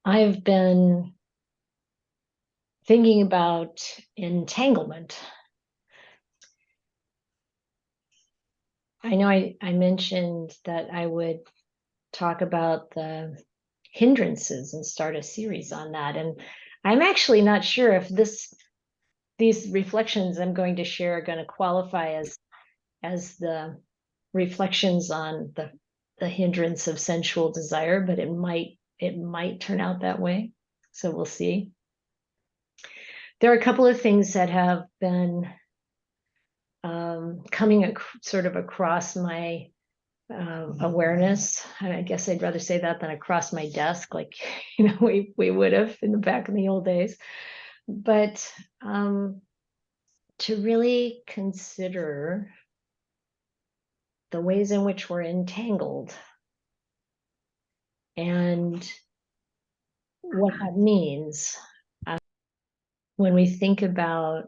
I've been thinking about entanglement. I know I mentioned that I would talk about the hindrances and start a series on that. And I'm actually not sure if these reflections I'm going to share are going to qualify as the reflections on the hindrance of sensual desire, but it might turn out that way. So we'll see. There are a couple of things that have been coming sort of across my awareness. And I guess I'd rather say that than across my desk, like we would have in the back in the old days. But to really consider the ways in which we're entangled and what that means when we think about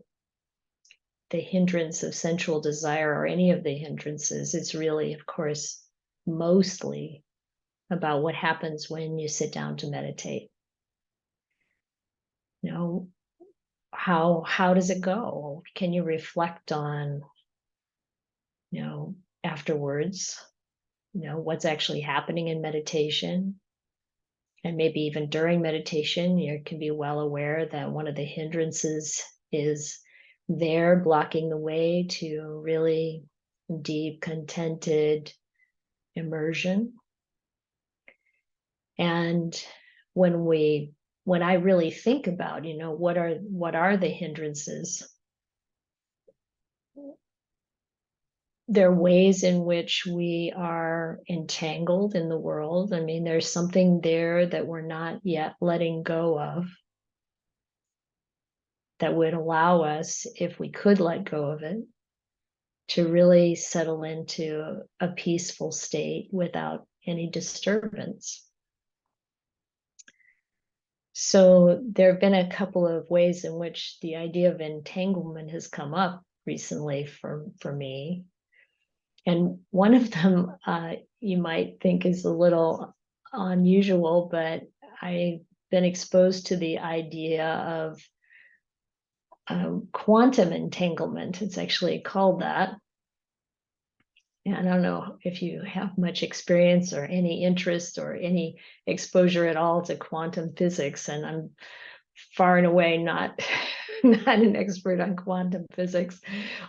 the hindrance of sensual desire or any of the hindrances. It's really, of course, mostly about what happens when you sit down to meditate. How does it go? Can you reflect on, afterwards, what's actually happening in meditation? And maybe even during meditation, you can be well aware that one of the hindrances is there blocking the way to really deep, contented immersion. And when I really think about, what are the hindrances, there are ways in which we are entangled in the world. I mean, there's something there that we're not yet letting go of that would allow us, if we could let go of it, to really settle into a peaceful state without any disturbance. So there have been a couple of ways in which the idea of entanglement has come up recently for me. And one of them you might think is a little unusual, but I've been exposed to the idea of quantum entanglement. It's actually called that. And I don't know if you have much experience or any interest or any exposure at all to quantum physics, and I'm far and away not an expert on quantum physics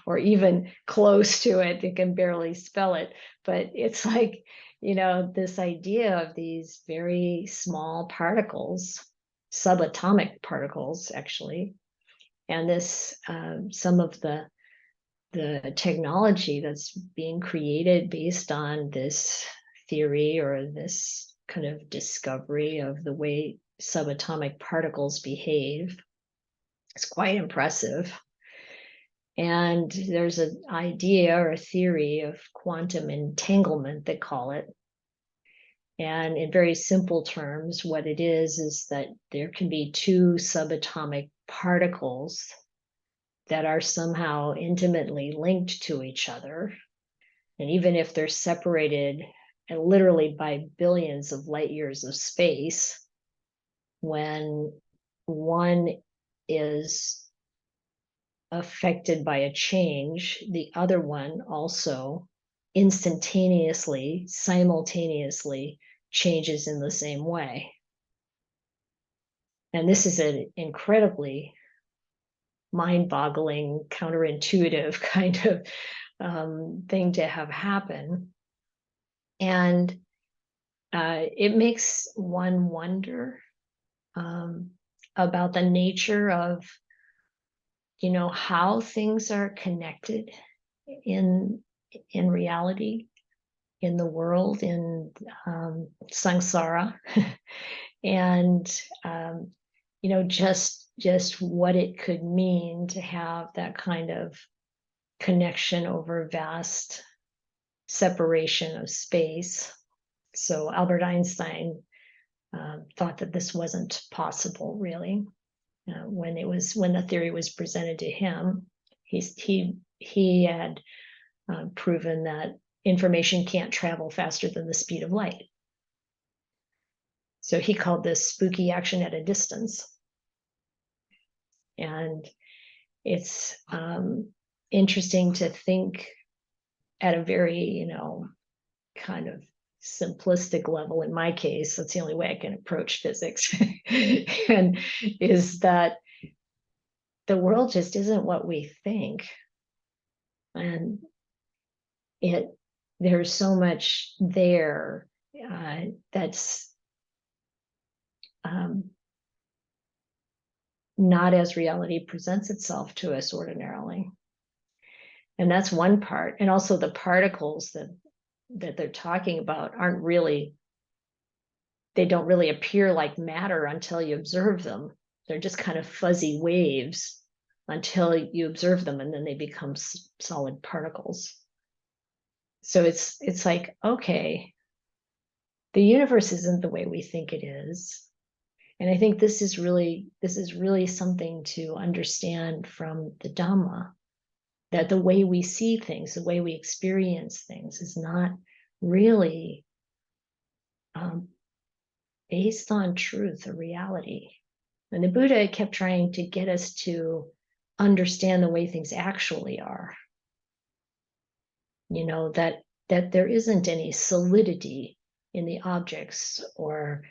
or even close to it. I can barely spell it, but it's like, this idea of these very small particles, subatomic particles, actually, and this some of the technology that's being created based on this theory or this kind of discovery of the way subatomic particles behave. It's quite impressive. And there's an idea or a theory of quantum entanglement, they call it. And in very simple terms, what it is that there can be two subatomic particles that are somehow intimately linked to each other. And even if they're separated and literally by billions of light years of space, when one is affected by a change, the other one also instantaneously, simultaneously changes in the same way. And this is an incredibly mind-boggling, counterintuitive kind of thing to have happen. And it makes one wonder about the nature of, how things are connected in reality, in the world, in samsara, and just what it could mean to have that kind of connection over vast separation of space. So Albert Einstein thought that this wasn't possible, really. When the theory was presented to him, he had proven that information can't travel faster than the speed of light. So he called this spooky action at a distance. And it's interesting to think at a very, kind of simplistic level. In my case, that's the only way I can approach physics, and is that the world just isn't what we think. And there's so much there that's not as reality presents itself to us ordinarily. And that's one part. And also the particles that they're talking about they don't really appear like matter until you observe them. They're just kind of fuzzy waves until you observe them, and then they become solid particles. So it's like, okay, the universe isn't the way we think it is. And I think this is really something to understand from the Dhamma, that the way we see things, the way we experience things is not really based on truth or reality. And the Buddha kept trying to get us to understand the way things actually are. That there isn't any solidity in the objects or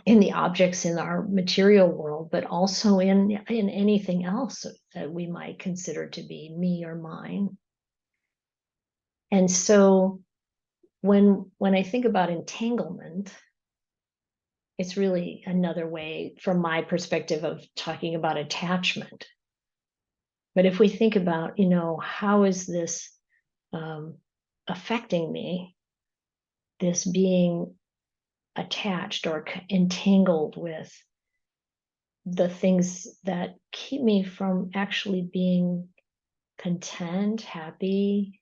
in the objects in our material world, but also in anything else that we might consider to be me or mine. And so when I think about entanglement, it's really another way, from my perspective, of talking about attachment. But if we think about, how is this affecting me, this being attached or entangled with the things that keep me from actually being content, happy,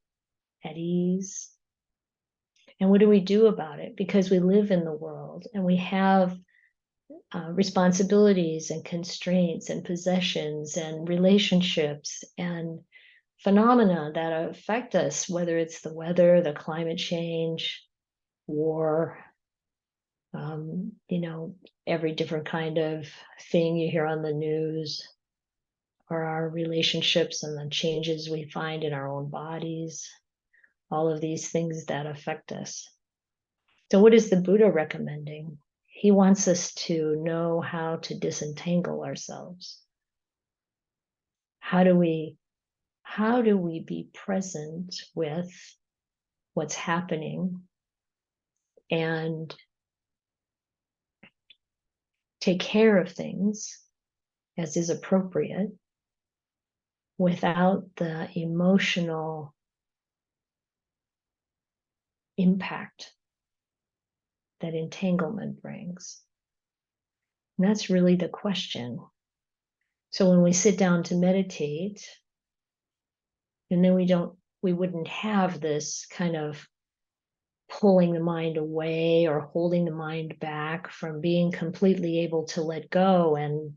at ease. And what do we do about it? Because we live in the world and we have responsibilities and constraints and possessions and relationships and phenomena that affect us, whether it's the weather, the climate change, war, every different kind of thing you hear on the news, or our relationships and the changes we find in our own bodies, all of these things that affect us. So what is the Buddha recommending? He wants us to know how to disentangle ourselves. How do we be present with what's happening and take care of things as is appropriate without the emotional impact that entanglement brings? And that's really the question. So when we sit down to meditate, and then we wouldn't have this kind of pulling the mind away or holding the mind back from being completely able to let go and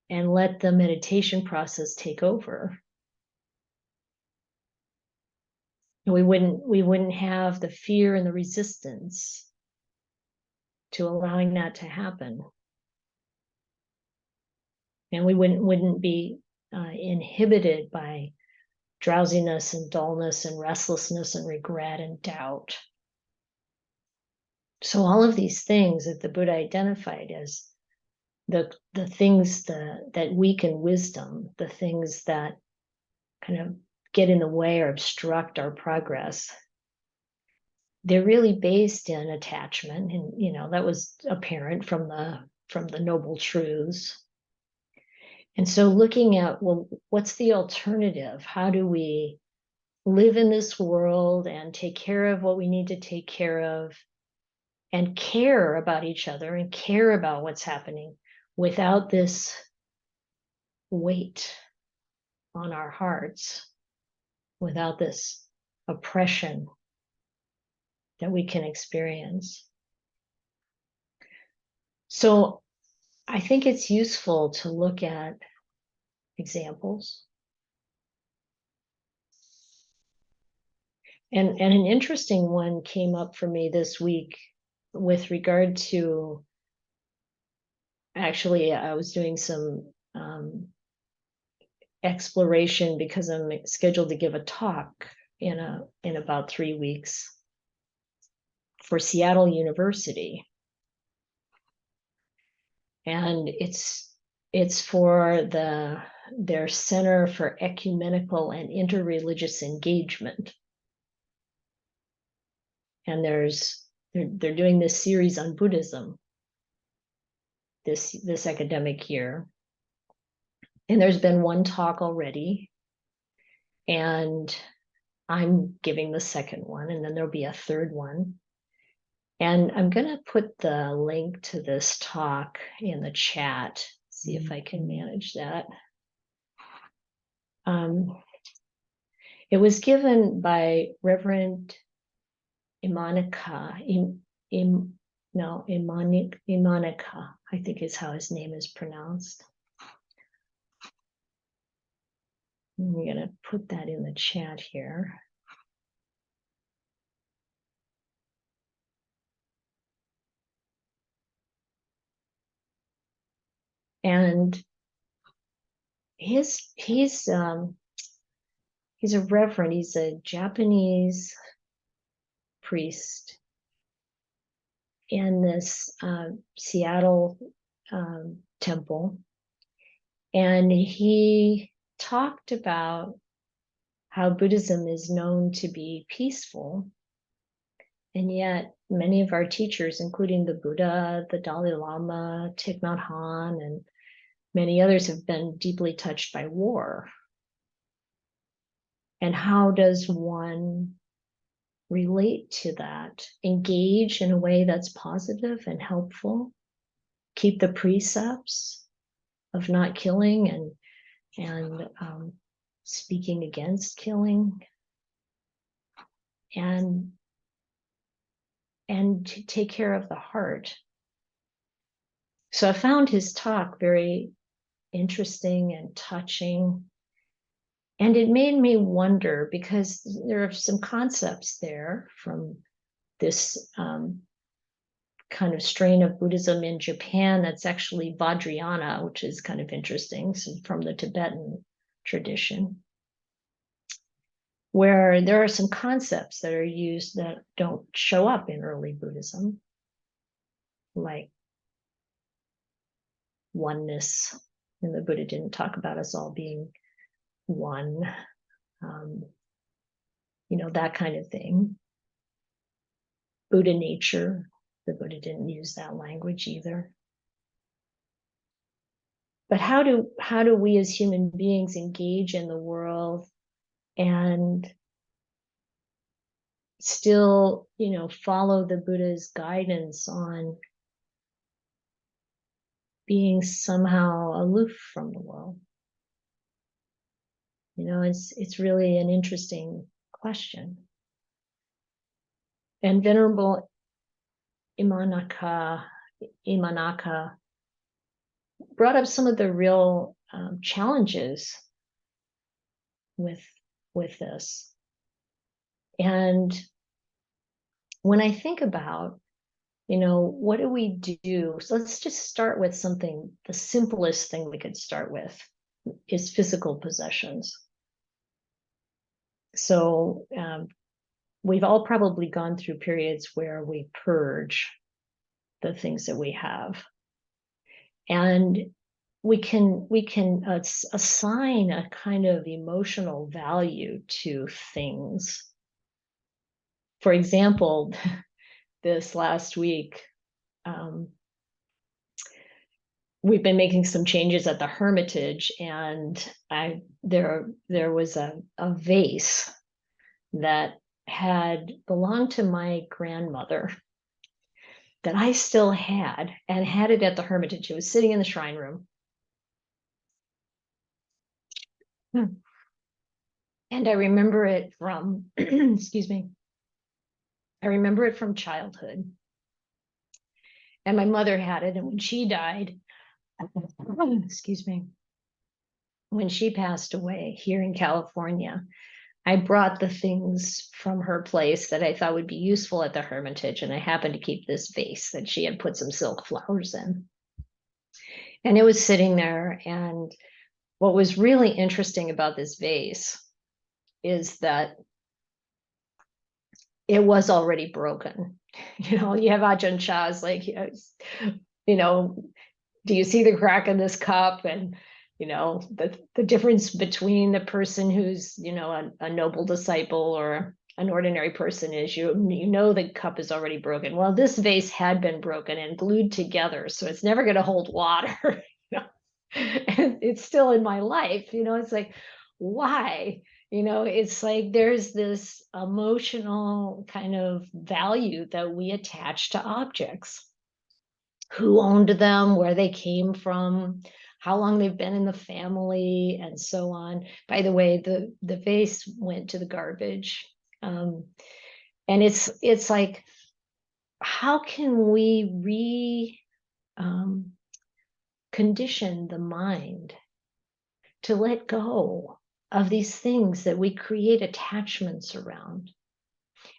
let the meditation process take over. We wouldn't have the fear and the resistance to allowing that to happen. And we wouldn't be inhibited by drowsiness and dullness and restlessness and regret and doubt. So all of these things that the Buddha identified as the things that weaken wisdom, the things that kind of get in the way or obstruct our progress, they're really based in attachment. And that was apparent from the Noble Truths. And so looking at, well, what's the alternative? How do we live in this world and take care of what we need to take care of and care about each other and care about what's happening without this weight on our hearts, without this oppression that we can experience? So I think it's useful to look at examples And an interesting one came up for me this week with regard to, actually, I was doing some exploration because I'm scheduled to give a talk in about 3 weeks for Seattle University. And it's for their Center for Ecumenical and Interreligious Engagement. And they're doing this series on Buddhism this academic year. And there's been one talk already, and I'm giving the second one, and then there'll be a third one. And I'm going to put the link to this talk in the chat, see if I can manage that. It was given by Reverend Imanika, Imanika, I think is how his name is pronounced. I'm going to put that in the chat here. And he's a reverend. He's a Japanese priest in this Seattle temple. And he talked about how Buddhism is known to be peaceful. And yet many of our teachers, including the Buddha, the Dalai Lama, Thich Nhat Hanh, and many others, have been deeply touched by war. And how does one relate to that? Engage in a way that's positive and helpful, keep the precepts of not killing and speaking against killing, and to take care of the heart. So I found his talk very interesting and touching. And it made me wonder, because there are some concepts there from this kind of strain of Buddhism in Japan that's actually Vajrayana, which is kind of interesting, so from the Tibetan tradition, where there are some concepts that are used that don't show up in early Buddhism, like oneness. And the Buddha didn't talk about us all being one, that kind of thing. Buddha nature, the Buddha didn't use that language either. But how do we as human beings engage in the world and still, follow the Buddha's guidance on being somehow aloof from the world? It's really an interesting question. And Venerable Imanaka brought up some of the real challenges with this. And when I think about, what do we do? So let's just start with something, the simplest thing we could start with is physical possessions. So we've all probably gone through periods where we purge the things that we have. And we can assign a kind of emotional value to things. For example, this last week, we've been making some changes at the Hermitage, and there was a vase that had belonged to my grandmother that I still had, and had it at the Hermitage. It was sitting in the shrine room. And I remember it from, excuse me, I remember it from childhood. And my mother had it, and when she died, excuse me, when she passed away here in California, I brought the things from her place that I thought would be useful at the Hermitage, and I happened to keep this vase that she had put some silk flowers in. And it was sitting there, and what was really interesting about this vase is that it was already broken. You have Ajahn Chah's like, do you see the crack in this cup? And the difference between the person who's a noble disciple or an ordinary person is the cup is already broken. Well, this vase had been broken and glued together, so it's never going to hold water. And it's still in my life. It's like, why? It's like there's this emotional kind of value that we attach to objects. Who owned them, where they came from, how long they've been in the family, and so on. By the way, the vase went to the garbage. And it's like, how can we condition the mind to let go of these things that we create attachments around?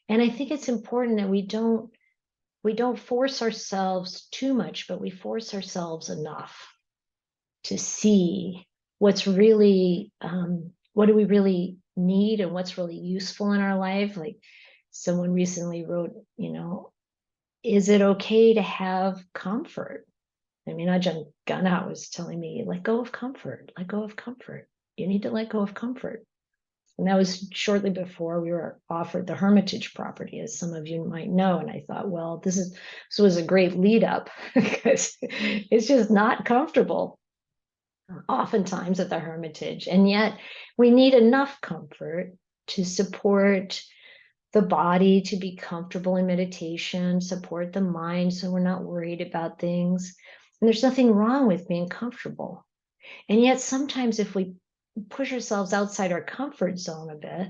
And I think it's important that we don't force ourselves too much, but we force ourselves enough to see what's really, what do we really need and what's really useful in our life. Like someone recently wrote, is it okay to have comfort? I mean, Ajahn Gana was telling me, let go of comfort, let go of comfort. You need to let go of comfort. And that was shortly before we were offered the Hermitage property, as some of you might know. And I thought, well, this was a great lead up because it's just not comfortable oftentimes at the Hermitage. And yet we need enough comfort to support the body to be comfortable in meditation, support the mind so we're not worried about things. And there's nothing wrong with being comfortable. And yet sometimes if we push ourselves outside our comfort zone a bit,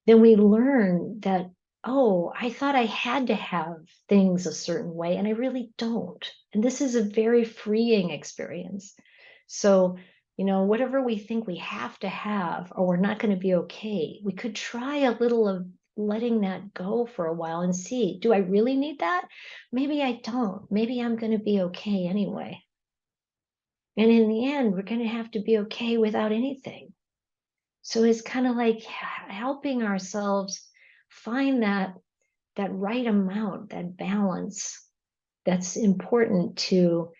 then we learn that, oh, I thought I had to have things a certain way, and I really don't. And this is a very freeing experience. So, whatever we think we have to have, or we're not going to be okay, we could try a little of letting that go for a while and see, do I really need that? Maybe I don't. Maybe I'm going to be okay anyway. And in the end, we're going to have to be okay without anything. So it's kind of like helping ourselves find that right amount, that balance that's important to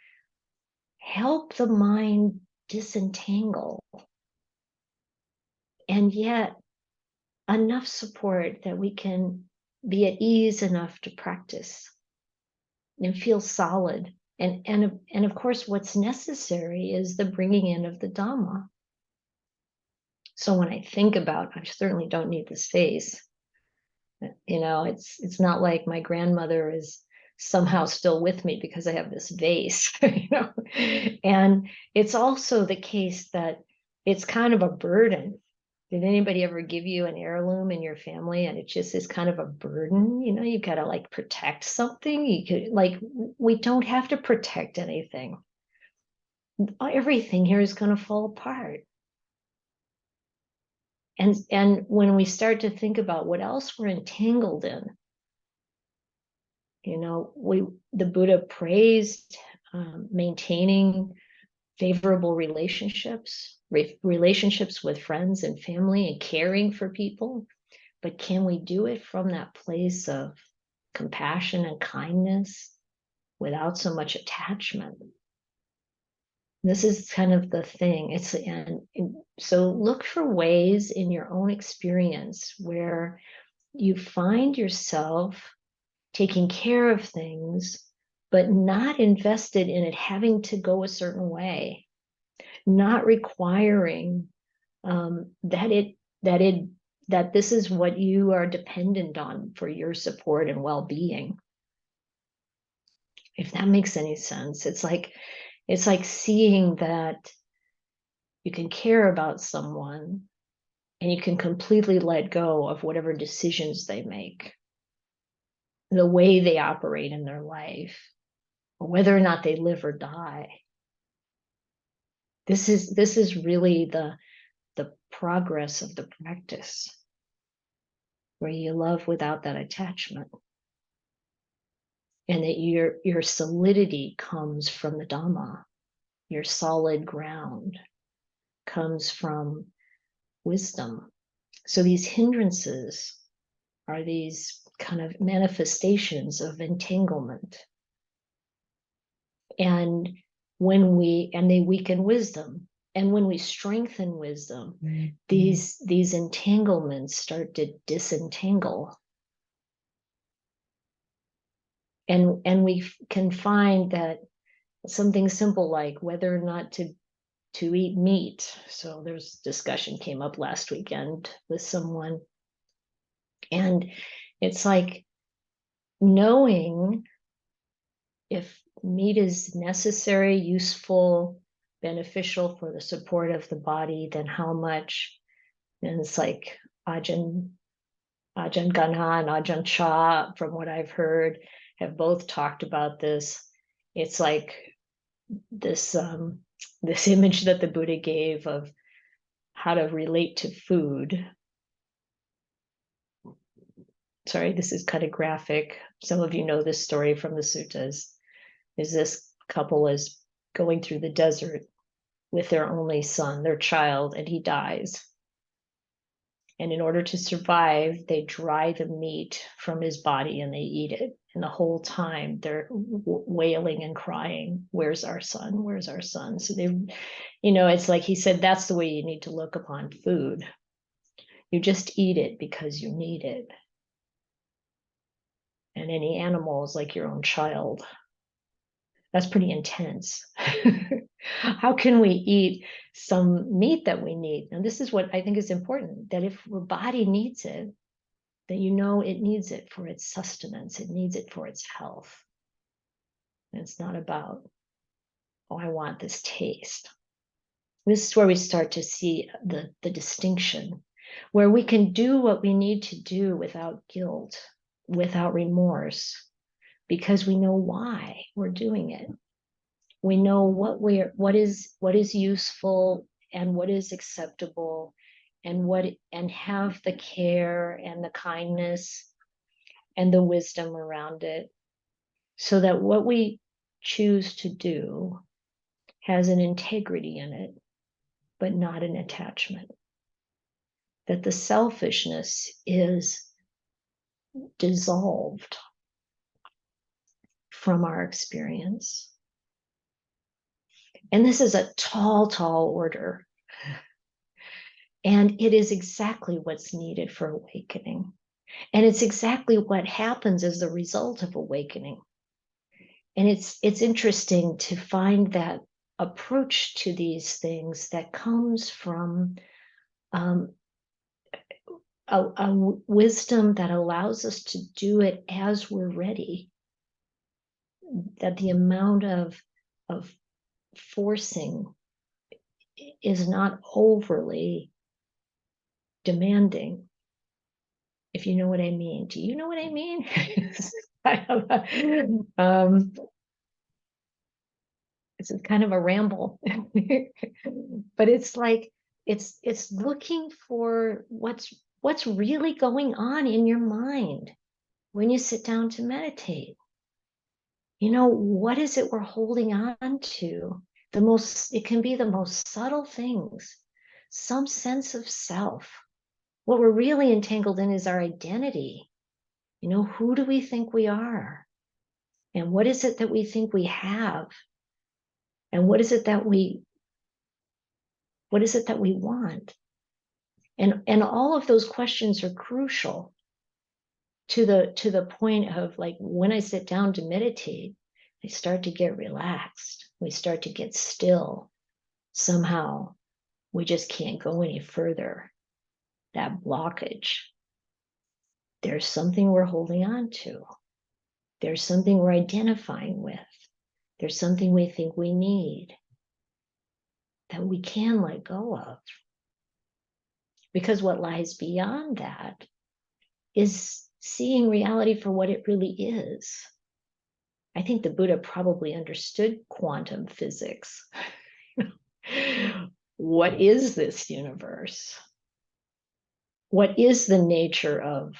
help the mind disentangle, and yet enough support that we can be at ease enough to practice and feel solid. And of course, what's necessary is the bringing in of the Dhamma. So when I think about, I certainly don't need this face. It's not like my grandmother is somehow still with me because I have this vase, And it's also the case that it's kind of a burden. Did anybody ever give you an heirloom in your family and it just is kind of a burden? You've got to like protect something. You could we don't have to protect anything. Everything here is going to fall apart. And when we start to think about what else we're entangled in, the Buddha praised maintaining favorable relationships with friends and family, and caring for people. But can we do it from that place of compassion and kindness without so much attachment? This is kind of the thing. So look for ways in your own experience where you find yourself taking care of things, but not invested in it having to go a certain way, not requiring that this is what you are dependent on for your support and well-being. If that makes any sense. It's like seeing that you can care about someone and you can completely let go of whatever decisions they make, the way they operate in their life, or whether or not they live or die. This is really the progress of the practice, where you love without that attachment. And that your solidity comes from the Dhamma. Your solid ground comes from wisdom. So these hindrances are these kind of manifestations of entanglement. And they weaken wisdom. And when we strengthen wisdom, these entanglements start to disentangle. And we can find that something simple like whether or not to eat meat. So there's discussion came up last weekend with someone. And it's like knowing if meat is necessary, useful, beneficial for the support of the body, then how much. And it's like Ajahn Ganha and Ajahn Chah, from what I've heard, have both talked about this. It's like this image that the Buddha gave of how to relate to food. Sorry, this is kind of graphic. Some of you know this story from the suttas. Is this couple is going through the desert with their only son, their child, and he dies. And in order to survive, they dry the meat from his body and they eat it. And the whole time they're wailing and crying, "Where's our son? Where's our son?" So they, it's like he said, that's the way you need to look upon food. You just eat it because you need it. And any animal is like your own child. That's pretty intense. How can we eat some meat that we need? And this is what I think is important, that if the body needs it, that it needs it for its sustenance, it needs it for its health. And it's not about, oh, I want this taste. This is where we start to see the distinction, where we can do what we need to do without guilt, without remorse, because we know why we're doing it. We know what is useful and what is acceptable, and have the care and the kindness and the wisdom around it, so that what we choose to do has an integrity in it, but not an attachment. That the selfishness is dissolved from our experience. And this is a tall, tall order. And it is exactly what's needed for awakening. And it's exactly what happens as the result of awakening. And it's interesting to find that approach to these things that comes from a wisdom that allows us to do it as we're ready. That the amount of forcing is not overly demanding, if you know what I mean. Do you know what I mean? It's kind of a ramble, but it's like it's looking for what's really going on in your mind when you sit down to meditate. What is it we're holding on to? It can be the most subtle things, some sense of self. What we're really entangled in is our identity. Who do we think we are? And what is it that we think we have? And what is it that we want? And all of those questions are crucial to the point of, like, when I sit down to meditate, I start to get relaxed. We start to get still. Somehow we just can't go any further. That blockage. There's something we're holding on to. There's something we're identifying with. There's something we think we need that we can let go of. Because what lies beyond that is seeing reality for what it really is. I think the Buddha probably understood quantum physics. what is this universe? What is the nature of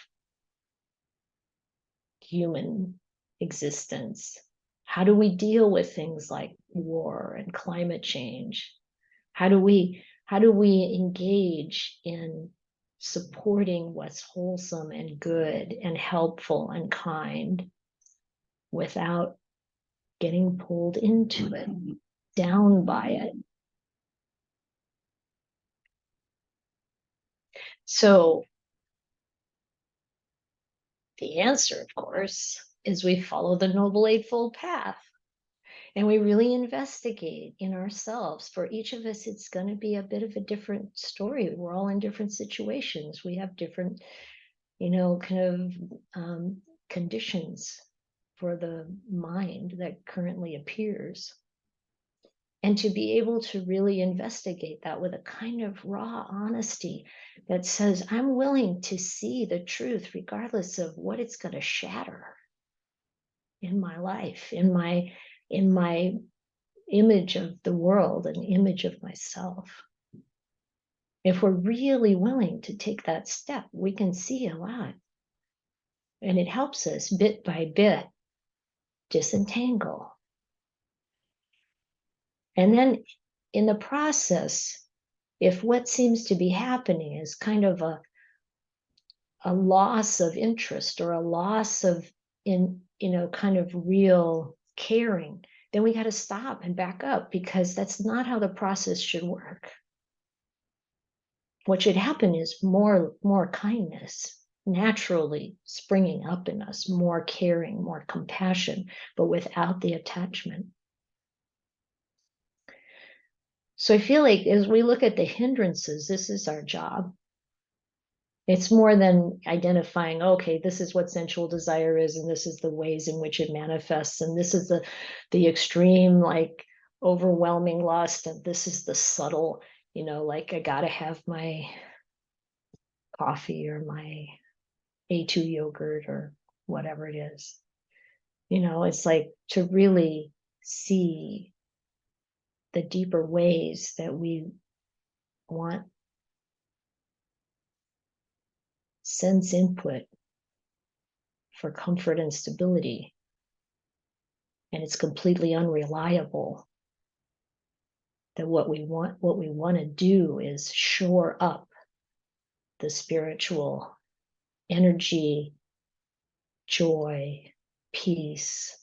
human existence? How do we deal with things like war and climate change? How do we engage in supporting what's wholesome and good and helpful and kind without getting pulled into it, down by it? So the answer, of course, is we follow the Noble Eightfold Path. And we really investigate in ourselves. For each of us, it's going to be a bit of a different story. We're all in different situations. We have different, kind of conditions for the mind that currently appears. And to be able to really investigate that with a kind of raw honesty that says, I'm willing to see the truth regardless of what it's going to shatter in my life, in my image of the world, an image of myself. If we're really willing to take that step, we can see a lot. And it helps us bit by bit disentangle. And then in the process, if what seems to be happening is kind of a loss of interest or a loss of kind of real caring, then we got to stop and back up, because that's not how the process should work. What should happen is more kindness naturally springing up in us, more caring, more compassion, but without the attachment. So I feel like as we look at the hindrances, this is our job. It's more than identifying, okay, this is what sensual desire is, and this is the ways in which it manifests, and this is the extreme, like, overwhelming lust, and this is the subtle, like, I gotta have my coffee or my A2 yogurt or whatever it is. It's like to really see the deeper ways that we want sense input for comfort and stability. And it's completely unreliable. That what we want to do is shore up the spiritual energy, joy, peace,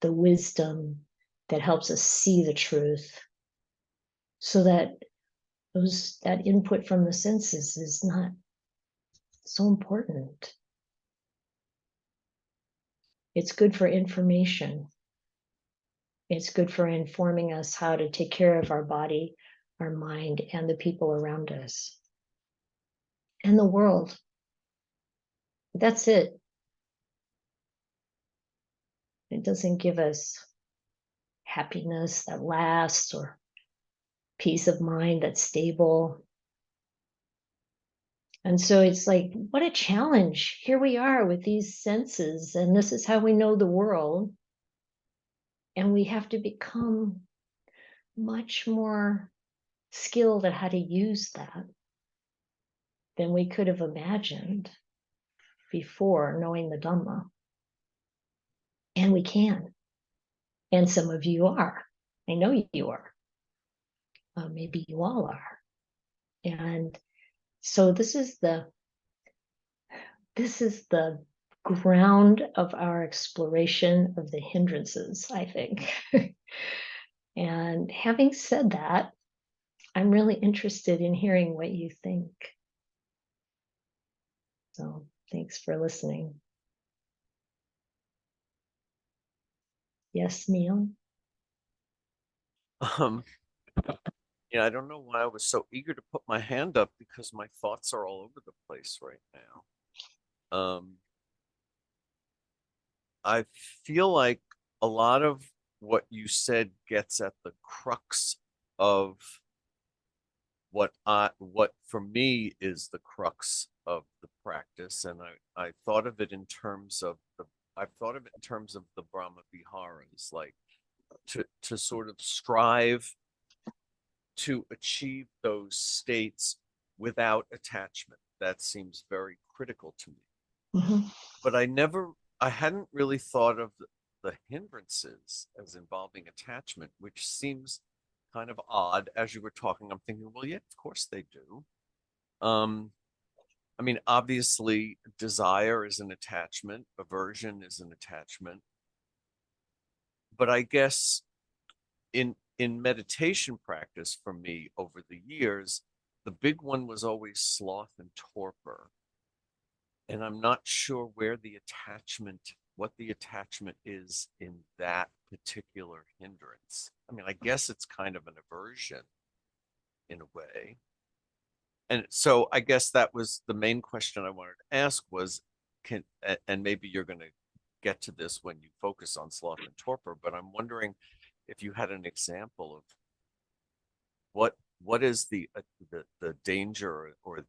the wisdom that helps us see the truth, so that that input from the senses is not so important. It's good for information. It's good for informing us how to take care of our body, our mind, and the people around us, and the world. That's it. It doesn't give us happiness that lasts or peace of mind that's stable. And so it's like, what a challenge. Here we are with these senses, and this is how we know the world. And we have to become much more skilled at how to use that than we could have imagined before knowing the Dhamma. And we can. And some of you are. I know you are. Maybe you all are. And so this is the ground of our exploration of the hindrances, I think. And having said that, I'm really interested in hearing what you think. So thanks for listening. Yes, Neil? Yeah, I don't know why I was so eager to put my hand up, because my thoughts are all over the place right now. I feel like a lot of what you said gets at the crux of what for me is the crux of the practice. And I thought of it in terms of the Brahma Viharas, like to sort of strive to achieve those states without attachment. That seems very critical to me. Mhm. But I hadn't really thought of the hindrances as involving attachment, which seems kind of odd. As you were talking, I'm thinking, well, yeah, of course they do. Um, I mean, obviously, desire is an attachment, aversion is an attachment. But I guess in meditation practice for me over the years, the big one was always sloth and torpor. And I'm not sure what the attachment is in that particular hindrance. I mean, I guess it's kind of an aversion in a way. And so I guess that was the main question I wanted to ask was, and maybe you're going to get to this when you focus on sloth and torpor, but I'm wondering if you had an example of what is the danger or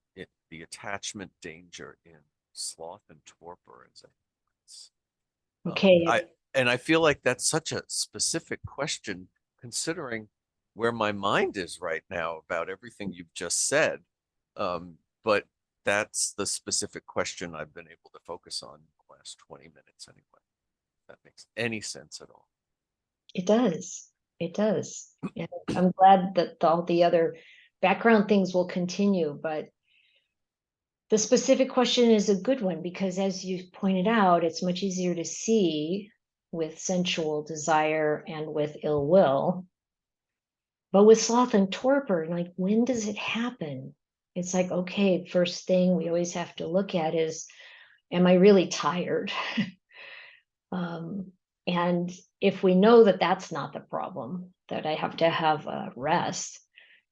the attachment danger in sloth and torpor as Okay. I feel like that's such a specific question considering where my mind is right now about everything you've just said. But that's the specific question I've been able to focus on in the last 20 minutes anyway. If that makes any sense at all. It does. It does. And I'm glad that all the other background things will continue, but the specific question is a good one because, as you pointed out, it's much easier to see with sensual desire and with ill will. But with sloth and torpor, like, when does it happen? It's like, okay, first thing we always have to look at is, am I really tired? And if we know that that's not the problem, that I have to have a rest,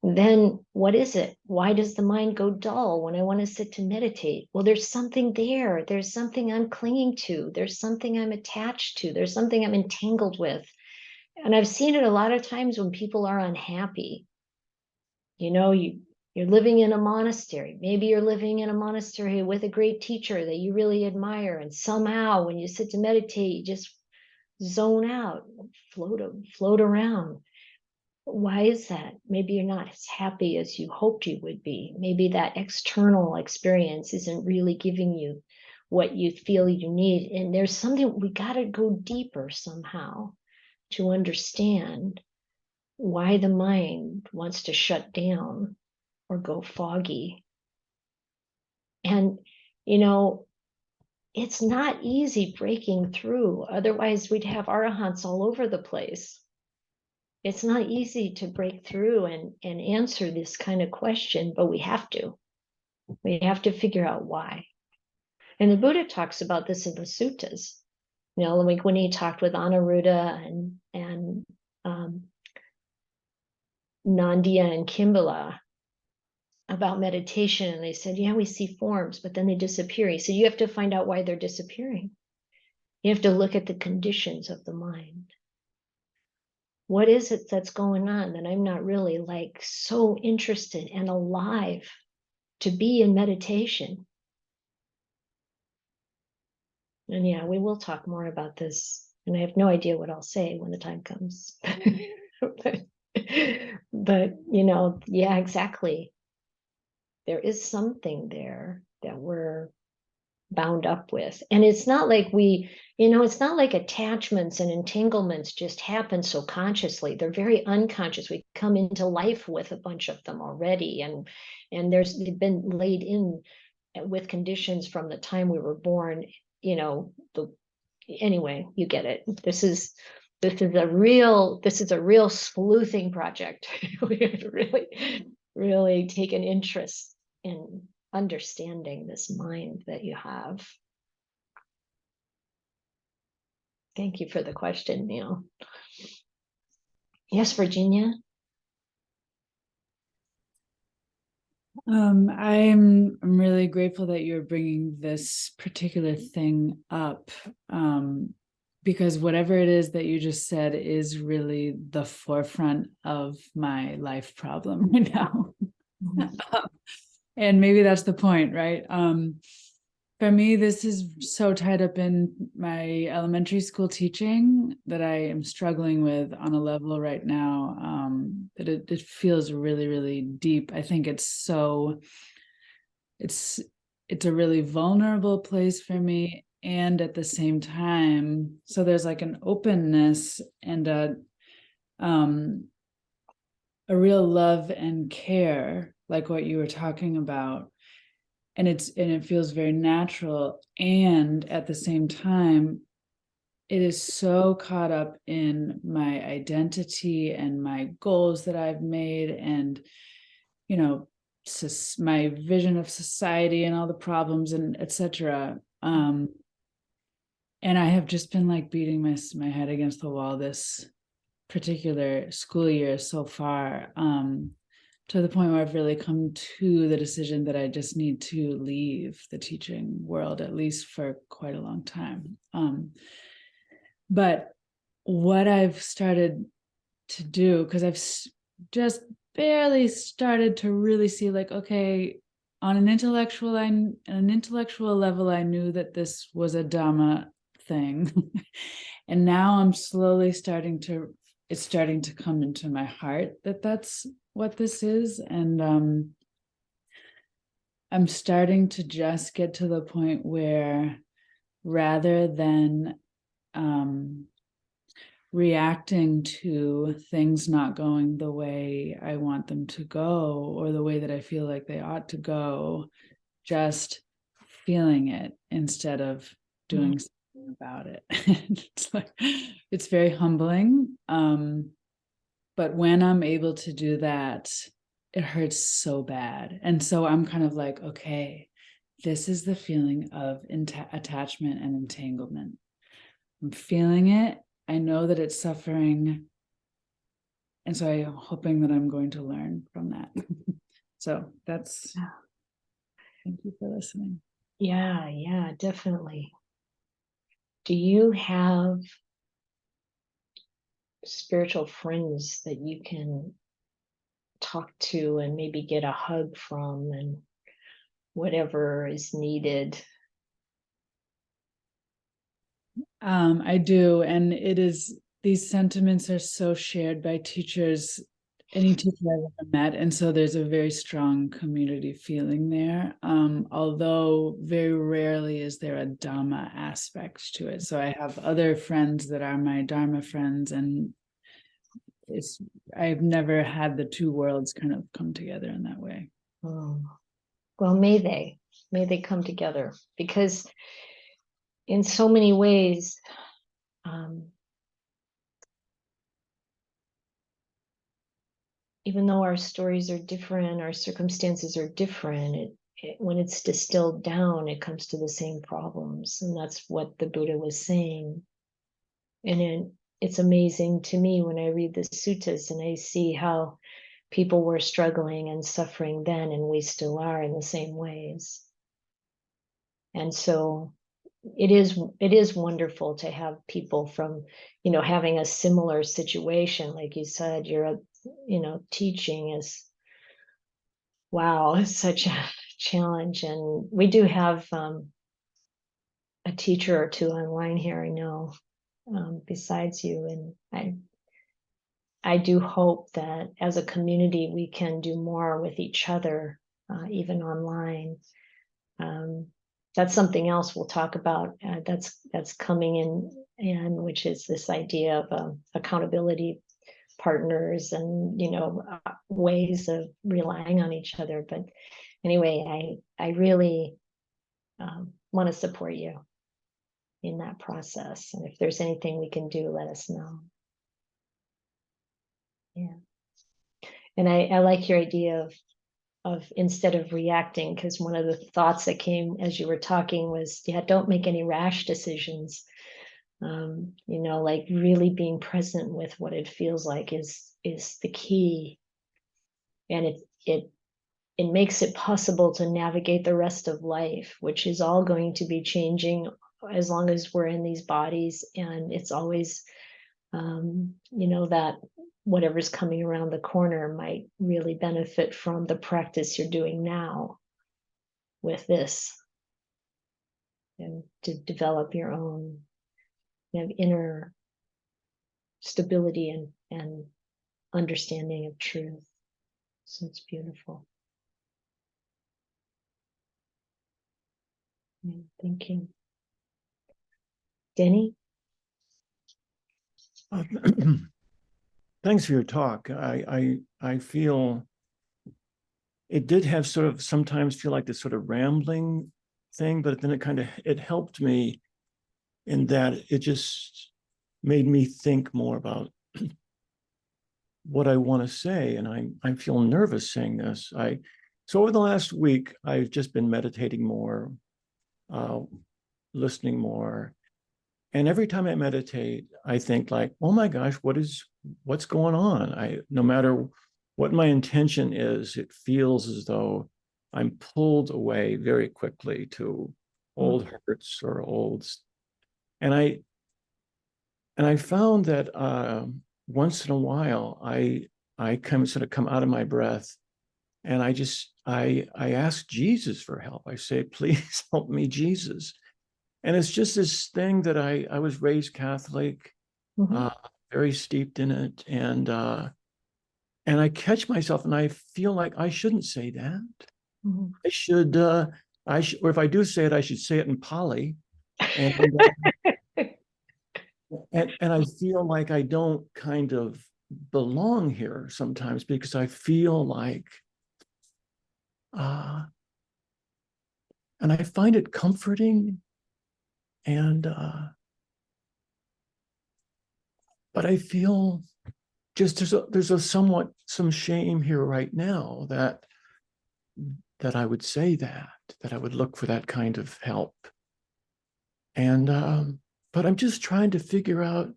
then what is it? Why does the mind go dull when I want to sit to meditate? Well, there's something there. There's something I'm clinging to. There's something I'm attached to. There's something I'm entangled with. And I've seen it a lot of times when people are unhappy. You're living in a monastery. Maybe you're living in a monastery with a great teacher that you really admire. And somehow when you sit to meditate, you just zone out, float around. Why is that? Maybe you're not as happy as you hoped you would be. Maybe that external experience isn't really giving you what you feel you need. And there's something, we got to go deeper somehow to understand why the mind wants to shut down or go foggy. And, it's not easy breaking through. Otherwise, we'd have arahants all over the place. It's not easy to break through and answer this kind of question, but we have to. We have to figure out why. And the Buddha talks about this in the suttas. Like when he talked with Anuruddha and Nandiya and Kimbala about meditation, and they said, yeah, we see forms, but then they disappear. He said, you have to find out why they're disappearing. You have to look at the conditions of the mind. What is it that's going on that I'm not really like so interested and alive to be in meditation? And yeah, we will talk more about this. And I have no idea what I'll say when the time comes. but, yeah, exactly. There is something there that we're bound up with. And it's not like it's not like attachments and entanglements just happen so consciously. They're very unconscious. We come into life with a bunch of them already. And they've been laid in with conditions from the time we were born, anyway, you get it. This is a real sleuthing project. We have to really take an interest in understanding this mind that you have. Thank you for the question, Neil. Yes, Virginia. I'm really grateful that you're bringing this particular thing up, because whatever it is that you just said is really the forefront of my life problem right now. And maybe that's the point, right? For me, this is so tied up in my elementary school teaching that I am struggling with on a level right now, that it feels really, really deep. I think it's a really vulnerable place for me. And at the same time, so there's like an openness and a real love and care, like what you were talking about. And it feels very natural. And at the same time, it is so caught up in my identity and my goals that I've made, and my vision of society and all the problems and etc. And I have just been like beating my head against the wall this particular school year so far, to the point where I've really come to the decision that I just need to leave the teaching world, at least for quite a long time. But what I've started to do, because I've just barely started to really see, like, okay, on an intellectual level, I knew that this was a Dhamma thing. And now I'm slowly it's starting to come into my heart that that's what this is. And I'm starting to just get to the point where, rather than reacting to things not going the way I want them to go, or the way that I feel like they ought to go, just feeling it instead of doing something about it. It's very humbling. But when I'm able to do that, it hurts so bad. And so I'm kind of like, okay, this is the feeling of attachment and entanglement. I'm feeling it. I know that it's suffering. And so I'm hoping that I'm going to learn from that. So that's, thank you for listening. Yeah, definitely. Do you have spiritual friends that you can talk to and maybe get a hug from, and whatever is needed? I do. And these sentiments are so shared by teachers, any teacher I've ever met. And so there's a very strong community feeling there. Although very rarely is there a Dhamma aspect to it. So I have other friends that are my Dharma friends, and I've never had the two worlds kind of come together in that way. Oh, well, may they come together, because in so many ways, even though our stories are different, our circumstances are different, when it's distilled down, it comes to the same problems. And that's what the Buddha was saying. And it's amazing to me when I read the suttas and I see how people were struggling and suffering then, and we still are in the same ways. And so it is wonderful to have people from, having a similar situation. Like you said, teaching is, wow, it's such a challenge. And we do have a teacher or two online here, I know, besides you. And I do hope that as a community, we can do more with each other, even online. That's something else we'll talk about. That's coming in, which is this idea of accountability partners and ways of relying on each other. But anyway, I really want to support you in that process. And if there's anything we can do, let us know. Yeah. And I like your idea of instead of reacting, because one of the thoughts that came as you were talking was, don't make any rash decisions. Like really being present with what it feels like is the key. And it makes it possible to navigate the rest of life, which is all going to be changing as long as we're in these bodies. And it's always, that whatever's coming around the corner might really benefit from the practice you're doing now with this. and to develop your own inner stability and understanding of truth. So it's beautiful. Yeah, thank you. Denny? Thanks for your talk. I feel it did have sort of sometimes feel like this sort of rambling thing, but then it helped me in that it just made me think more about what I want to say. And I feel nervous saying this. So over the last week, I've just been meditating more, listening more. And every time I meditate, I think like, oh my gosh, what's going on? No matter what my intention is, it feels as though I'm pulled away very quickly to old hurts or and I found that once in a while I sort of come out of my breath, and I ask Jesus for help. I say, please help me, Jesus. And it's just this thing that I was raised Catholic, very steeped in it, and I catch myself, and I feel like I shouldn't say that. I should, or if I do say it, I should say it in Pali, and and I feel like I don't kind of belong here sometimes, because I feel like, and I find it comforting, and but I feel just there's some shame here right now that I would say that I would look for that kind of help. And but I'm just trying to figure out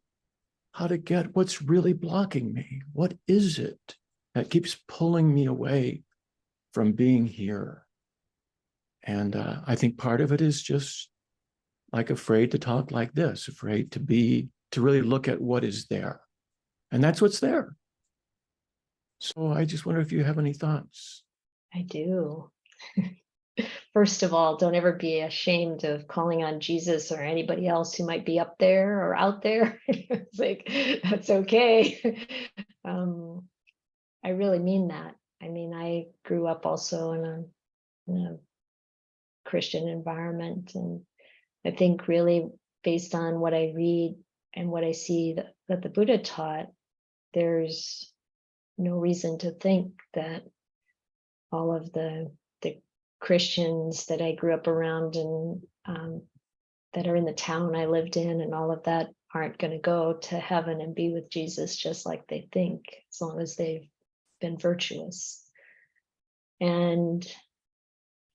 how to get what's really blocking me. What is it that keeps pulling me away from being here? And I think part of it is just like afraid to talk like this, afraid to really look at what is there. And that's what's there. So I just wonder if you have any thoughts. I do. First of all, don't ever be ashamed of calling on Jesus or anybody else who might be up there or out there. It's like, that's okay. I really mean that. I mean, I grew up also in a Christian environment, and I think really based on what I read and what I see that the Buddha taught, there's no reason to think that all of the Christians that I grew up around and that are in the town I lived in and all of that aren't going to go to heaven and be with Jesus just like they think, as long as they've been virtuous. And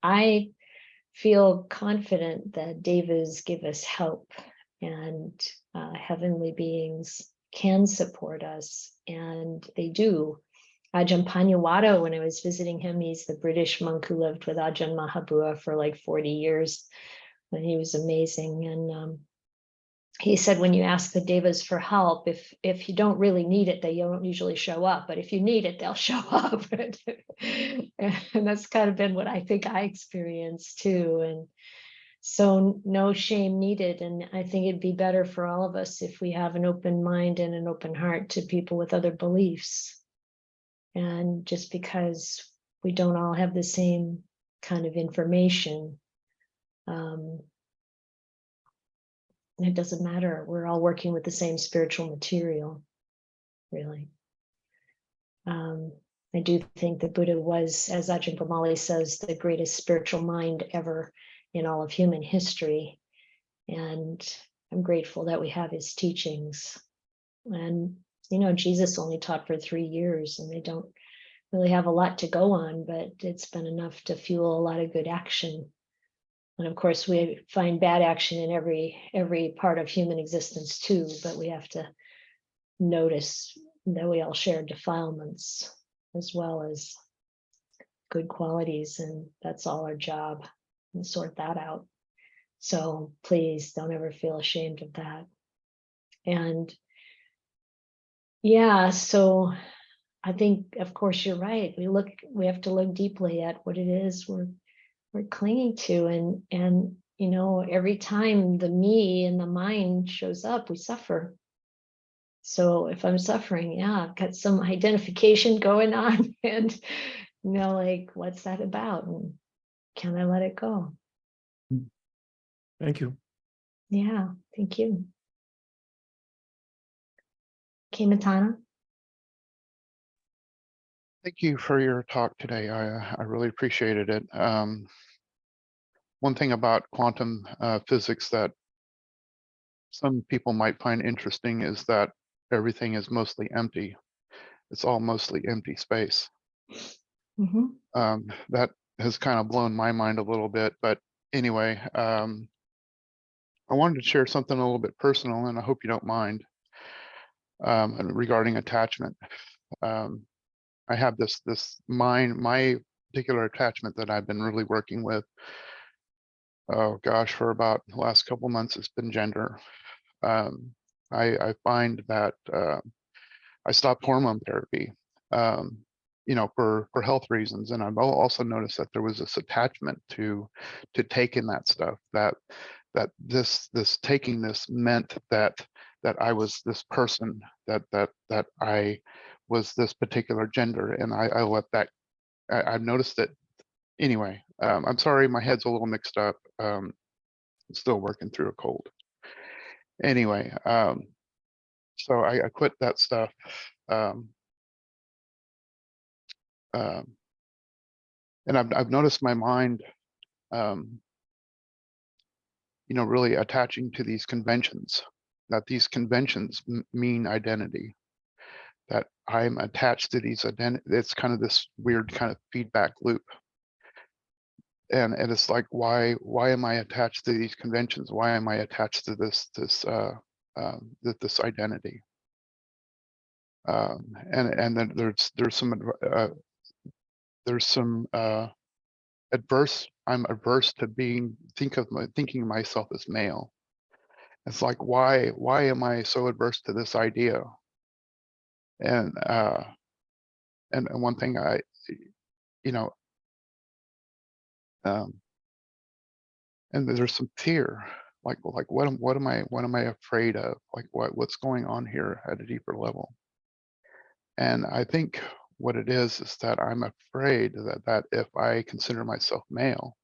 I feel confident that devas give us help, and heavenly beings can support us, and they do. Ajahn Panyawada, when I was visiting him, he's the British monk who lived with Ajahn Mahabua for like 40 years, and he was amazing. And he said, when you ask the devas for help, if you don't really need it, they don't usually show up, but if you need it, they'll show up. And that's kind of been what I think I experienced too. And so no shame needed. And I think it'd be better for all of us if we have an open mind and an open heart to people with other beliefs. And just because we don't all have the same kind of information, it doesn't matter. We're all working with the same spiritual material, really. I do think the Buddha was, as Ajahn Brahmali says, the greatest spiritual mind ever in all of human history. And I'm grateful that we have his teachings. And, Jesus only taught for 3 years, and they don't really have a lot to go on, but it's been enough to fuel a lot of good action. And of course, we find bad action in every part of human existence too, but we have to notice that we all share defilements as well as good qualities, and that's all our job, and sort that out. So please don't ever feel ashamed of that. And yeah, so I think, of course, you're right. We have to look deeply at what it is we're clinging to, and you know, every time the me and the mind shows up, we suffer. So if I'm suffering, yeah, I've got some identification going on, and you know, like, what's that about? And can I let it go? Thank you. Yeah, thank you. Kematana. Thank you for your talk today. I really appreciated it. One thing about quantum physics that some people might find interesting is that everything is mostly empty. It's all mostly empty space. Mm-hmm. That has kind of blown my mind a little bit. But anyway, I wanted to share something a little bit personal, and I hope you don't mind, regarding attachment. I have my particular attachment that I've been really working with. Oh gosh, for about the last couple months, it's been gender. I find that I stopped hormone therapy, for health reasons, and I've also noticed that there was this attachment to taking that stuff. That this taking this meant that I was this person, that I was this particular gender, and I let that. I've noticed that. Anyway, I'm sorry, my head's a little mixed up. Still working through a cold. Anyway, so I quit that stuff. Um, and I've noticed my mind, really attaching to these conventions, that these conventions mean identity, that I'm attached to these identity. It's kind of this weird kind of feedback loop. And it's like, why am I attached to these conventions? Why am I attached to this identity? And then there's some adverse. I'm averse to thinking of myself as male. It's like, why am I so adverse to this idea? And one thing and there's some fear, like what am I afraid of? Like what's going on here at a deeper level? And I think what it is that I'm afraid that if I consider myself male,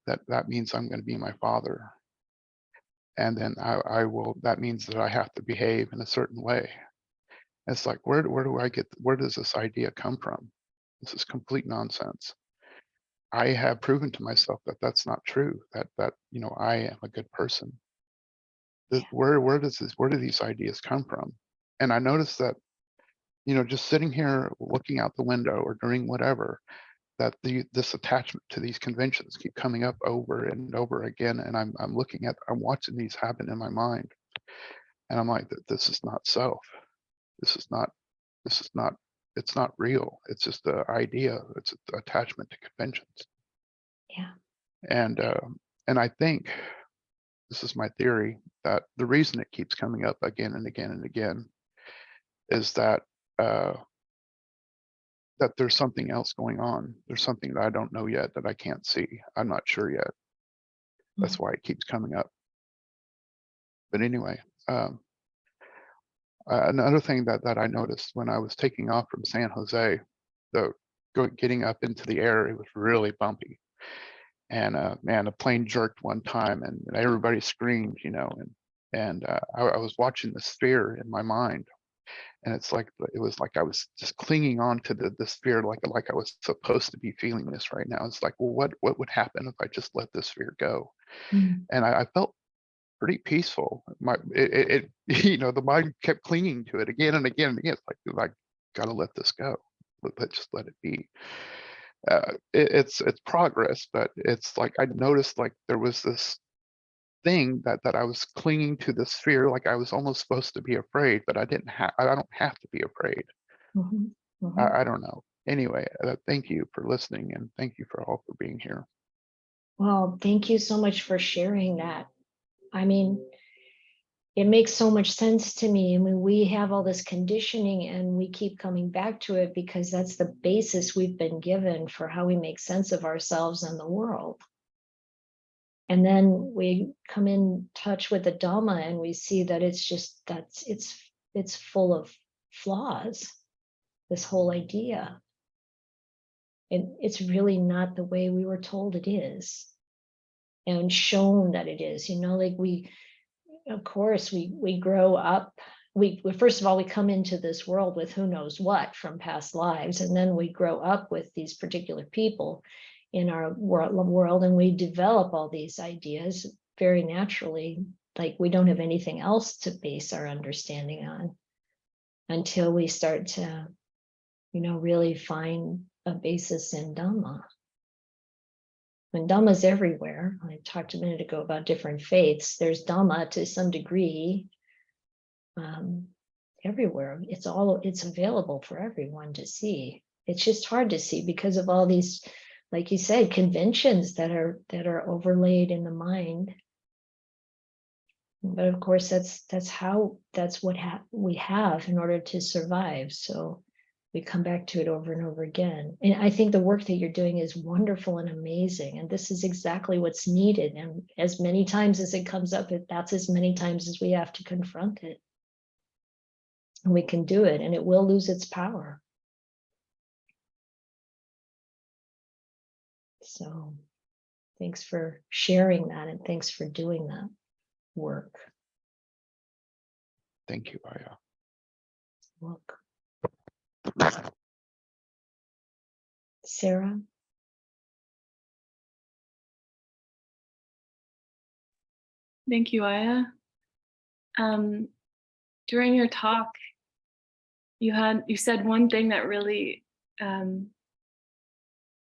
that means I'm going to be my father, and then I will. That means that I have to behave in a certain way. It's like, where does this idea come from? This is complete nonsense. I have proven to myself that that's not true. That I am a good person. Where do these ideas come from? And I noticed that, just sitting here looking out the window or doing whatever, that this attachment to these conventions keep coming up over and over again. And I'm watching these happen in my mind, and I'm like, this is not self. This is not. It's not real. It's just the idea. It's an attachment to conventions. Yeah. And I think this is my theory, that the reason it keeps coming up again and again and again is that that there's something else going on. There's something that I don't know yet, that I can't see. I'm not sure yet. That's why it keeps coming up. But anyway, another thing that I noticed when I was taking off from San Jose, getting up into the air, it was really bumpy. And man, the plane jerked one time, and everybody screamed, and I was watching the sphere in my mind, and it was like I was just clinging on to the sphere, like I was supposed to be feeling this right now. It's like, well, what would happen if I just let this sphere go? Mm-hmm. And I felt pretty peaceful. The mind kept clinging to it again and again and again. It's like gotta let this go. Just let it be. It's progress, but it's like I noticed, like there was this thing that I was clinging to the sphere, like I was almost supposed to be afraid, but I don't have to be afraid. Mm-hmm. Mm-hmm. I don't know. Anyway, thank you for listening, and thank you all for being here. Well, thank you so much for sharing that. I mean, it makes so much sense to me. I mean, we have all this conditioning and we keep coming back to it because that's the basis we've been given for how we make sense of ourselves and the world. And then we come in touch with the Dhamma and we see that it's just, it's full of flaws, this whole idea. And it's really not the way we were told it is, and shown that it is, like of course, we grow up. We first of all, we come into this world with who knows what from past lives, and then we grow up with these particular people in our world, and we develop all these ideas very naturally. Like we don't have anything else to base our understanding on until we start to, really find a basis in Dhamma. When Dhamma's everywhere, I talked a minute ago about different faiths. There's Dhamma to some degree everywhere. It's available for everyone to see. It's just hard to see because of all these, like you said, conventions that are overlaid in the mind. But of course, that's what we have in order to survive. So we come back to it over and over again. And I think the work that you're doing is wonderful and amazing. And this is exactly what's needed. And as many times as it comes up, that's as many times as we have to confront it. And we can do it, and it will lose its power. So thanks for sharing that, and thanks for doing that work. Thank you, Ayya. Look. Sarah? Thank you, Ayya. During your talk, you said one thing that really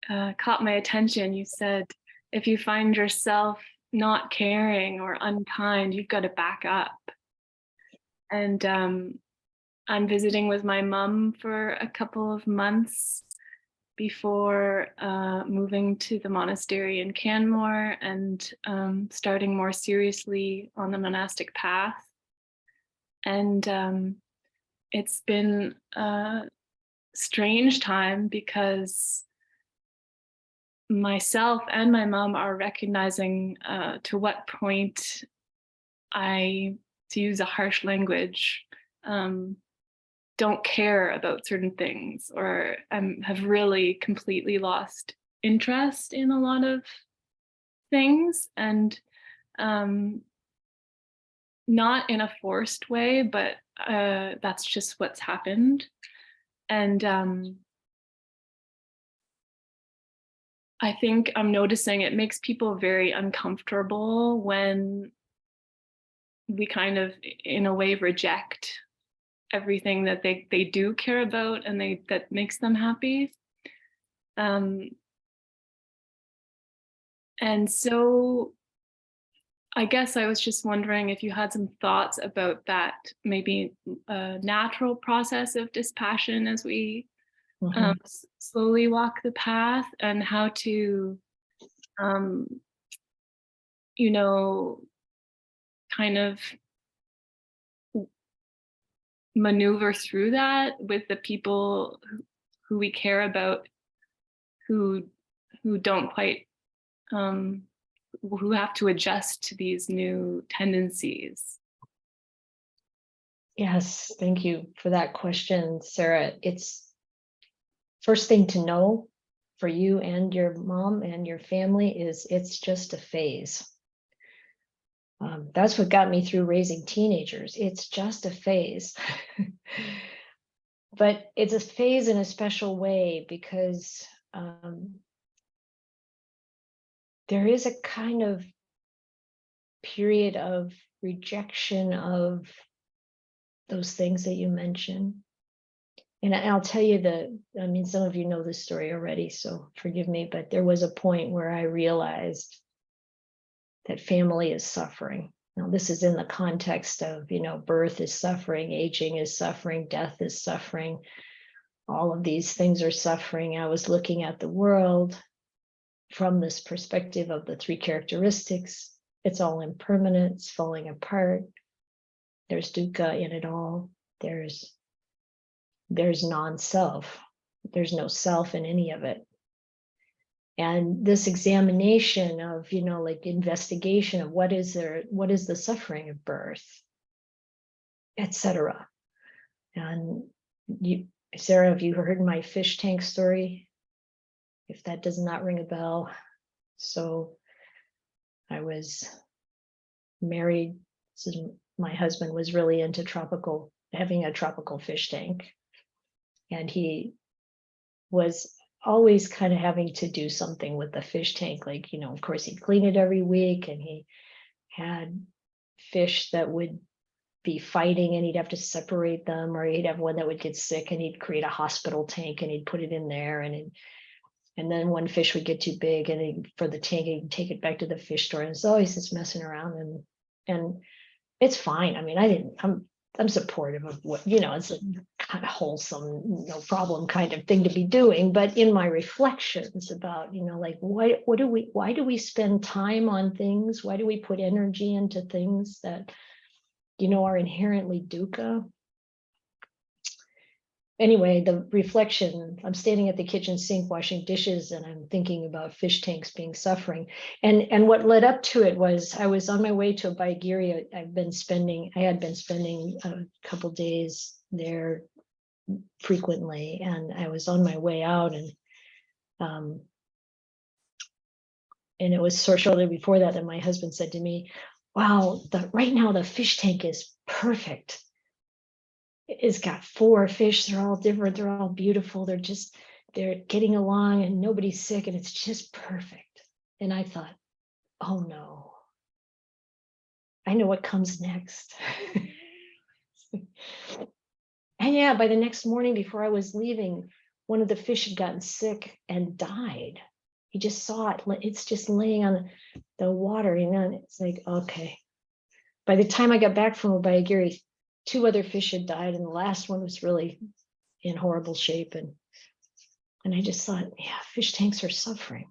caught my attention. You said, if you find yourself not caring or unkind, you've got to back up. And I'm visiting with my mom for a couple of months before moving to the monastery in Canmore and starting more seriously on the monastic path. And it's been a strange time because myself and my mom are recognizing to what point to use a harsh language, don't care about certain things, or have really completely lost interest in a lot of things, and not in a forced way, but that's just what's happened. And I think I'm noticing it makes people very uncomfortable when we kind of, in a way, reject everything that they do care about and that makes them happy. And so I guess I was just wondering if you had some thoughts about that, maybe a natural process of dispassion as we slowly walk the path, and how to, kind of maneuver through that with the people who we care about, who don't quite, who have to adjust to these new tendencies. Yes, thank you for that question, Sarah. It's first thing to know for you and your mom and your family is it's just a phase. That's what got me through raising teenagers. It's just a phase. But it's a phase in a special way because there is a kind of period of rejection of those things that you mentioned. And I'll tell you some of you know this story already, so forgive me, but there was a point where I realized that family is suffering. Now, this is in the context of, birth is suffering, aging is suffering, death is suffering. All of these things are suffering. I was looking at the world from this perspective of the three characteristics. It's all impermanent, it's falling apart. There's dukkha in it all. There's non-self. There's no self in any of it. And this examination of, you know, like investigation of what is the suffering of birth, etc. And you, Sarah, have you heard my fish tank story? If that does not ring a bell. So I was married. So my husband was really into having a tropical fish tank. And he was always kind of having to do something with the fish tank. Like, you know, of course he'd clean it every week, and he had fish that would be fighting, and he'd have to separate them, or he'd have one that would get sick, and he'd create a hospital tank and he'd put it in there, and then one fish would get too big, and for the tank, he'd take it back to the fish store. And it's always just messing around, and it's fine. I mean, I'm supportive of what, you know, it's a kind of wholesome, no problem kind of thing to be doing. But in my reflections about, you know, like why do we spend time on things? Why do we put energy into things that, you know, are inherently dukkha? Anyway, the reflection, I'm standing at the kitchen sink washing dishes, and I'm thinking about fish tanks being suffering. And what led up to it was I was on my way to a Baigiri. I had been spending a couple days there frequently, and I was on my way out, and it was shortly before that my husband said to me, wow, right now the fish tank is perfect. It's got 4 fish. They're all different. They're all beautiful. They're getting along, and nobody's sick, and it's just perfect. And I thought, oh no, I know what comes next. And yeah, by the next morning before I was leaving, one of the fish had gotten sick and died. He just saw it. It's just laying on the water, you know, and it's like, okay. By the time I got back from Obaigiri, 2 other fish had died, and the last one was really in horrible shape. And I just thought, yeah, fish tanks are suffering.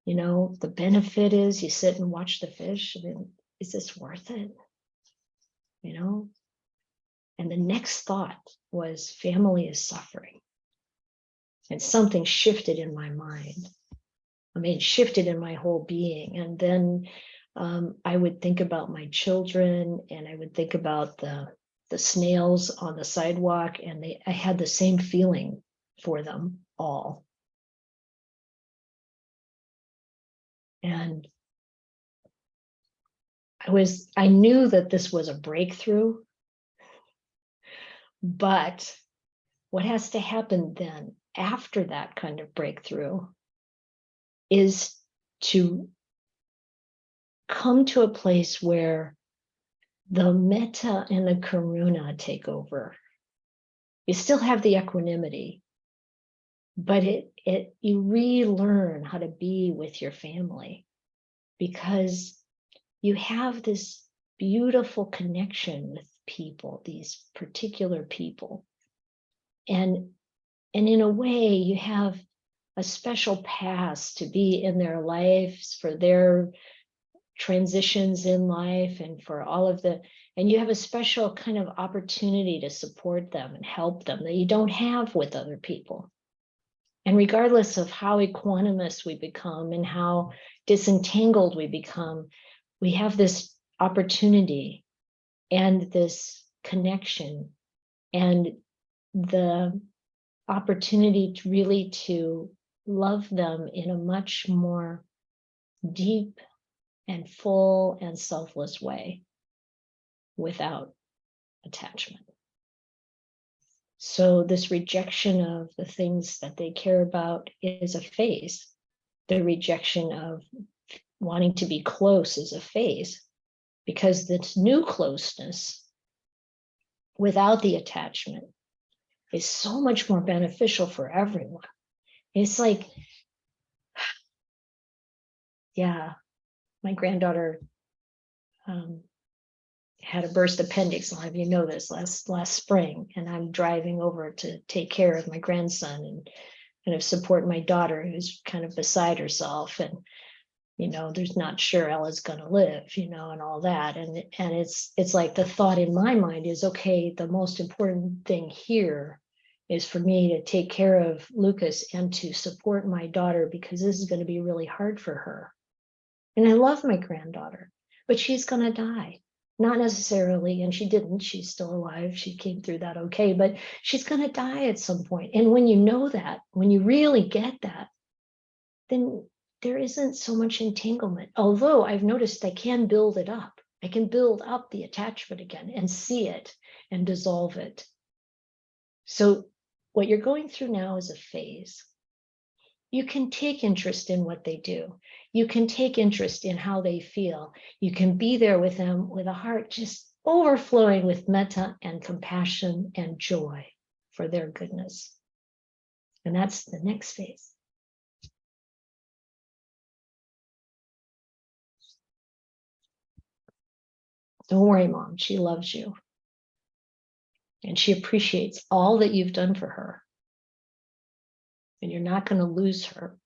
You know, the benefit is you sit and watch the fish. I mean, is this worth it? You know? And the next thought was family is suffering. And something shifted in my mind. I mean, it shifted in my whole being. And then I would think about my children, and I would think about the snails on the sidewalk, and I had the same feeling for them all. And I knew that this was a breakthrough, but what has to happen then after that kind of breakthrough is to come to a place where the metta and the karuna take over. You still have the equanimity, but you relearn how to be with your family, because you have this beautiful connection with people, these particular people. And in a way, you have a special pass to be in their lives for their transitions in life, and for all of and you have a special kind of opportunity to support them and help them that you don't have with other people. And regardless of how equanimous we become and how disentangled we become, we have this opportunity and this connection and the opportunity to love them in a much more deep and full and selfless way without attachment. So this rejection of the things that they care about is a phase. The rejection of wanting to be close is a phase, because this new closeness without the attachment is so much more beneficial for everyone. It's like, yeah, my granddaughter had a burst appendix. A lot of you know this, last spring, and I'm driving over to take care of my grandson and kind of support my daughter, who's kind of beside herself, and you know, there's not sure Ella's going to live, you know, and all that, and it's like the thought in my mind is, okay, the most important thing here is for me to take care of Lucas and to support my daughter, because this is going to be really hard for her. And I love my granddaughter, but she's going to die. Not necessarily, and she didn't, she's still alive. She came through that okay, but she's going to die at some point. And when you know that, when you really get that, then there isn't so much entanglement. Although I've noticed I can build it up. I can build up the attachment again and see it and dissolve it. So what you're going through now is a phase. You can take interest in what they do. You can take interest in how they feel. You can be there with them with a heart just overflowing with metta and compassion and joy for their goodness. And that's the next phase. Don't worry, Mom, she loves you. And she appreciates all that you've done for her. And you're not going to lose her.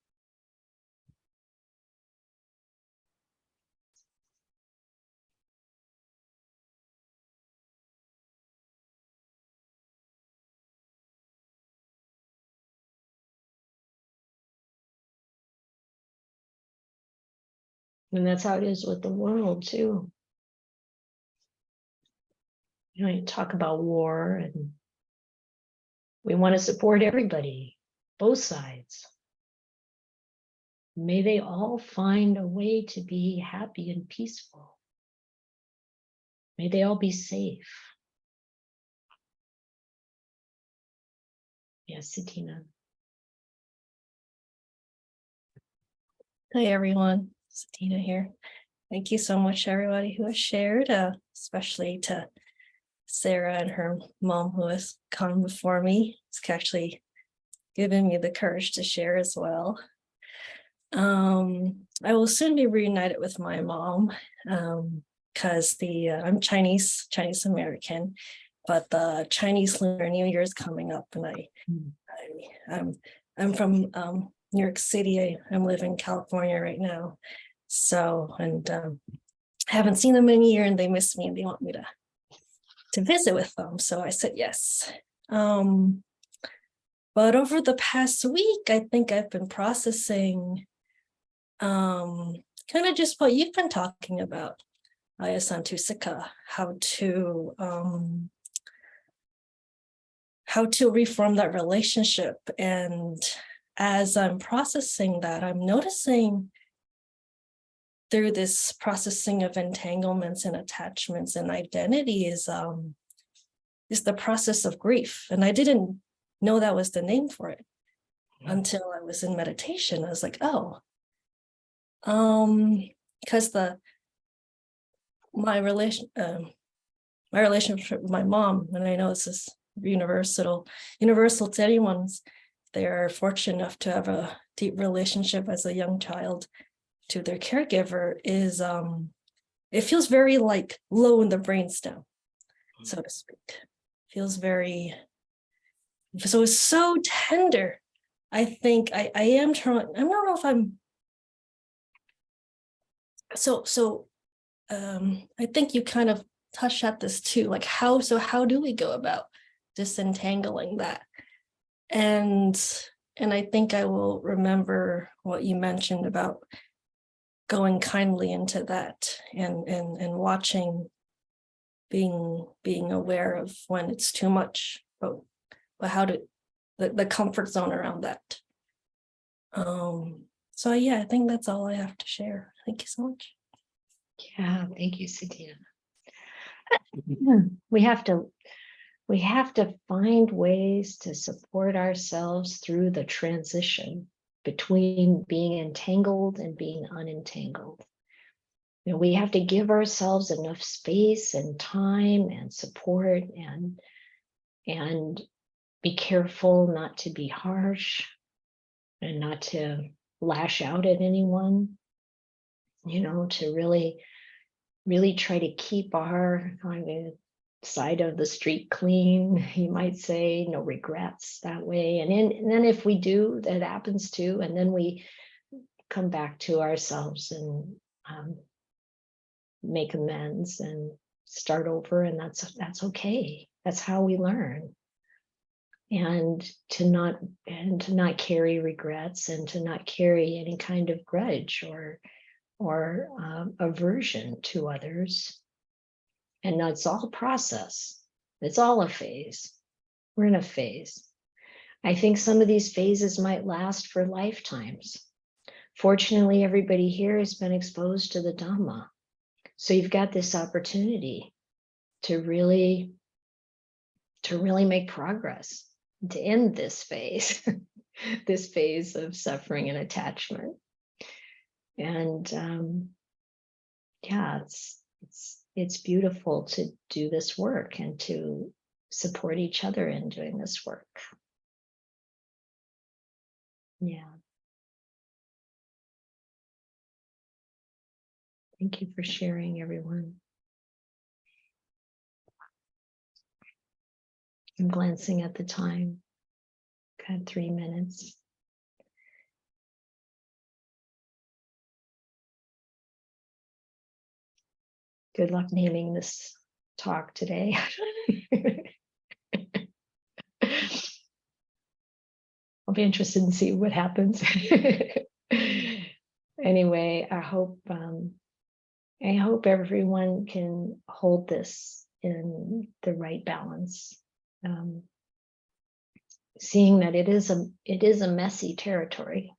And that's how it is with the world too. You know, you talk about war and we want to support everybody, both sides. May they all find a way to be happy and peaceful. May they all be safe. Yes, Satina. Hi everyone, Satina here. Thank you so much everybody who has shared, especially to Sarah and her mom who has come before me. It's actually given me the courage to share as well. I will soon be reunited with my mom because I'm Chinese American, but the Chinese Lunar New Year is coming up, and I'm from New York City. I'm living in California right now. So, and haven't seen them in a year and they miss me and they want me to visit with them. So I said yes. But over the past week, I think I've been processing kind of just what you've been talking about, Ayya Santussika, how to reform that relationship. And as I'm processing that, I'm noticing through this processing of entanglements and attachments and identity is the process of grief. And I didn't know that was the name for it until I was in meditation. I was like, oh, because my relationship with my mom, and I know this is universal to anyone's, they are fortunate enough to have a deep relationship as a young child to their caregiver, is it feels very like low in the brainstem, so to speak. Feels very, so it's so tender. I think I am trying, I don't know if I'm I think you kind of touched at this too, like how do we go about disentangling that? And I think I will remember what you mentioned about going kindly into that and watching, being aware of when it's too much, but how to the comfort zone around that. So yeah, I think that's all I have to share. Thank you so much. Yeah, thank you, Satina. We have to find ways to support ourselves through the transition between being entangled and being unentangled. You know, we have to give ourselves enough space and time and support and be careful not to be harsh and not to lash out at anyone, you know, to really try to keep our side of the street clean, you might say, no regrets that way. And then if we do, that happens too, and then we come back to ourselves and make amends and start over, and that's okay. That's how we learn. and to not carry regrets, and to not carry any kind of grudge or aversion to others. And that's all a process. It's all a phase. We're in a phase. I think some of these phases might last for lifetimes. Fortunately, everybody here has been exposed to the Dhamma. So you've got this opportunity to really make progress, to end this phase, this phase of suffering and attachment. And yeah, it's beautiful to do this work and to support each other in doing this work. Yeah. Thank you for sharing, everyone. I'm glancing at the time. Got 3 minutes. Good luck naming this talk today. I'll be interested in see what happens. Anyway, I hope everyone can hold this in the right balance. Seeing that it is a messy territory,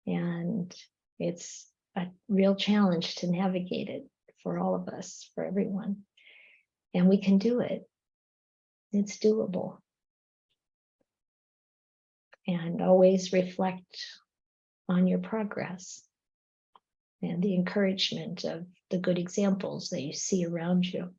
and it's a real challenge to navigate it for all of us, for everyone. And we can do it. It's doable. And always reflect on your progress and the encouragement of the good examples that you see around you.